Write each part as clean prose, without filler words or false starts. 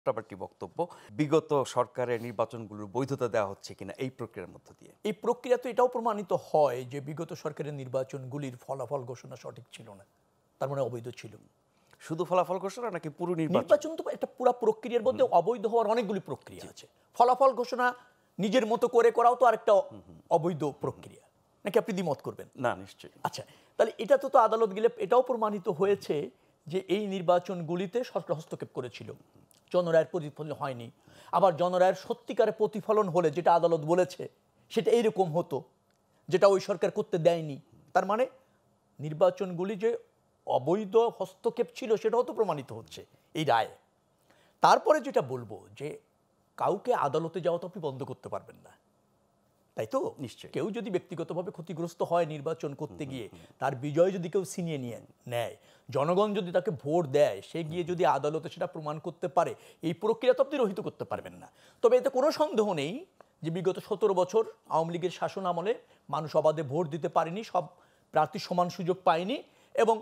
পাল্টাপাল্টি বক্তব্য বিগত সরকারের নির্বাচনগুলোর বৈধতা দেওয়া হচ্ছে কিনা এই প্রক্রিয়ার মধ্য দিয়ে। এই প্রক্রিয়া তো এটাও প্রমাণিত হয় যে বিগত সরকারের নির্বাচনগুলির ফলাফল ঘোষণা সঠিক ছিল না, তার মানে অবৈধ ছিল। শুধু ফলাফল ঘোষণা নাকি পুরো নির্বাচন? নির্বাচন তো একটা পুরো প্রক্রিয়ার মধ্যে অবৈধ হওয়ার অনেকগুলি প্রক্রিয়া আছে। ফলাফল ঘোষণা নিজের মতো করে করাও তো আরেকটা অবৈধ প্রক্রিয়া, নাকি আপনি দ্বিমত করবেন? না, নিশ্চয়ই। আচ্ছা, তাহলে এটা তো আদালত গেলে এটাও প্রমাণিত হয়েছে যে এই নির্বাচনগুলিতে সরকার হস্তক্ষেপ করেছিল, জনরায়ের প্রতিফলন হয়নি। আবার জনরায়ের সত্যিকারের প্রতিফলন হলে যেটা আদালত বলেছে সেটা এইরকম হতো, যেটা ওই সরকার করতে দেয়নি। তার মানে নির্বাচনগুলি যে অবৈধ হস্তক্ষেপ ছিল সেটাও তো প্রমাণিত হচ্ছে এই রায়ে। তারপরে যেটা বলবো যে কাউকে আদালতে যাওয়া তো আপনি বন্ধ করতে পারবেন না, তাই তো? নিশ্চয়ই। কেউ যদি ব্যক্তিগতভাবে ক্ষতিগ্রস্ত হয় নির্বাচন করতে গিয়ে, তার বিজয় যদি কেউ ছিনিয়ে নিয়ে নেয়, জনগণ যদি তাকে ভোট দেয়, সে গিয়ে যদি আদালতে সেটা প্রমাণ করতে পারে, এই প্রক্রিয়া তো আপনি রহিত করতে পারবেন না। তবে এতে কোনো সন্দেহ নেই যে বিগত 17 বছর আওয়ামী লীগের শাসন আমলে মানুষ অবাধে ভোট দিতে পারেনি, সব প্রার্থী সমান সুযোগ পায়নি, এবং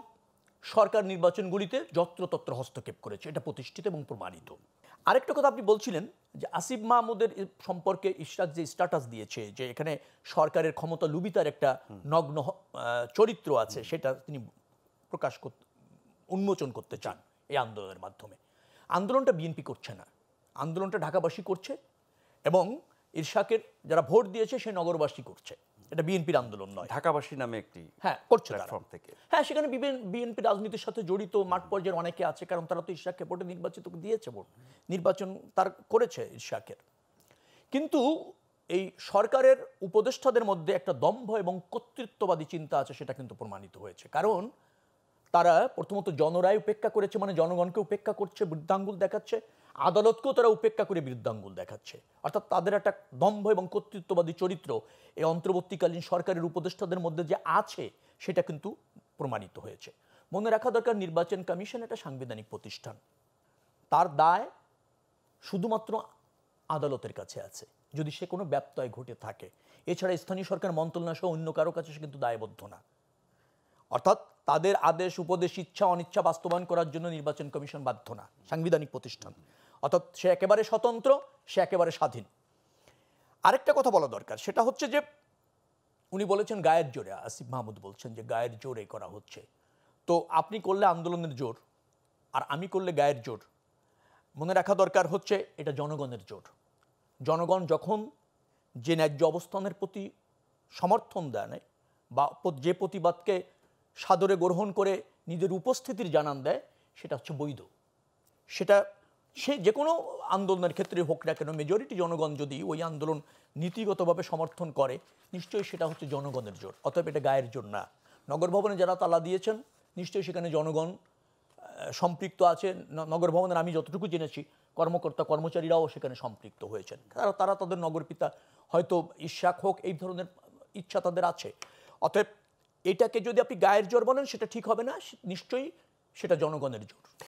সরকার নির্বাচনগুলিতে যত্রতত্র হস্তক্ষেপ করেছে, এটা প্রতিষ্ঠিত এবং প্রমাণিত। আরেকটা কথা আপনি বলছিলেন যে আসিফ মাহমুদের সম্পর্কে ইশরাক যে স্ট্যাটাস দিয়েছে যে এখানে সরকারের ক্ষমতা লুবিতার একটা নগ্ন চরিত্র আছে, সেটা তিনি প্রকাশ করতে, উন্মোচন করতে চান এই আন্দোলনের মাধ্যমে। আন্দোলনটা বিএনপি করছে না, আন্দোলনটা ঢাকাবাসী করছে, এবং ইরশাকের যারা ভোট দিয়েছে সে নগরবাসী করছে। এটা বিএনপির আন্দোলন নয়। ঢাকাবাসী নামে একটি করছে প্ল্যাটফর্ম থেকে। হ্যাঁ, সেখানে বিএনপি রাজনীতির সাথে জড়িত মাঠ পর্যায়ের অনেকে আছে, কারণ তারা তো ইরশাককে ভোটে নির্বাচিত দিয়েছে, ভোট নির্বাচন তার করেছে ইরশাকের। কিন্তু এই সরকারের উপদেষ্টাদের মধ্যে একটা দম্ভ এবং কর্তৃত্ববাদী চিন্তা আছে, সেটা কিন্তু প্রমাণিত হয়েছে। কারণ তারা প্রথমত জনরায় উপেক্ষা করেছে, মানে জনগণকে উপেক্ষা করছে, বৃদ্ধাঙ্গুল দেখাচ্ছে, আদালতকেও তারা উপেক্ষা করে বৃদ্ধাঙ্গুল দেখাচ্ছে। অর্থাৎ তাদের একটা দম্ভ এবং কর্তৃত্ববাদী চরিত্র এই অন্তর্বর্তীকালীন সরকারের উপদেষ্টাদের মধ্যে যে আছে সেটা কিন্তু প্রমাণিত হয়েছে। মনে রাখা দরকার, নির্বাচন কমিশন একটা সাংবিধানিক প্রতিষ্ঠান, তার দায় শুধুমাত্র আদালতের কাছে আছে যদি সে কোনো ব্যত্যয় ঘটে থাকে। এছাড়া স্থানীয় সরকার মন্ত্রণালয় সহ অন্য কারো কাছে সে কিন্তু দায়বদ্ধ না। অর্থাৎ তাদের আদেশ উপদেশ ইচ্ছা অনিচ্ছা বাস্তবায়ন করার জন্য নির্বাচন কমিশন বাধ্য না, সাংবিধানিক প্রতিষ্ঠান। অর্থাৎ সে একেবারে স্বতন্ত্র, সে একেবারে স্বাধীন। আরেকটা কথা বলা দরকার, সেটা হচ্ছে যে উনি বলেছেন গায়ের জোরে, আসিফ মাহমুদ বলছেন যে গায়ের জোরে করা হচ্ছে। তো আপনি করলে আন্দোলনের জোর, আর আমি করলে গায়ের জোর। মনে রাখা দরকার হচ্ছে এটা জনগণের জোর। জনগণ যখন যে ন্যায্য অবস্থানের প্রতি সমর্থন দেয় বা যে প্রতিবাদকে সাদরে গ্রহণ করে নিজের উপস্থিতির জানান দেয়, সেটা হচ্ছে বৈধ। সেটা সে যে কোনো আন্দোলনের ক্ষেত্রে হোক না কেন, মেজরিটি জনগণ যদি ওই আন্দোলন নীতিগতভাবে সমর্থন করে, নিশ্চয়ই সেটা হচ্ছে জনগণের জোর। অতএব এটা গায়ের জোর না। নগর ভবনে যারা তালা দিয়েছেন, নিশ্চয়ই সেখানে জনগণ সম্পৃক্ত আছে। নগর ভবনের আমি যতটুকু জেনেছি কর্মকর্তা কর্মচারীরাও সেখানে সম্পৃক্ত হয়েছেন। তারা তাদের নগরপিতা হয়তো ইশাক হোক, এই ধরনের ইচ্ছা তাদের আছে। অতএব এটাকে যদি আপনি গায়ের জোর বলেন সেটা ঠিক হবে না, নিশ্চয়ই সেটা জনগণের জোর।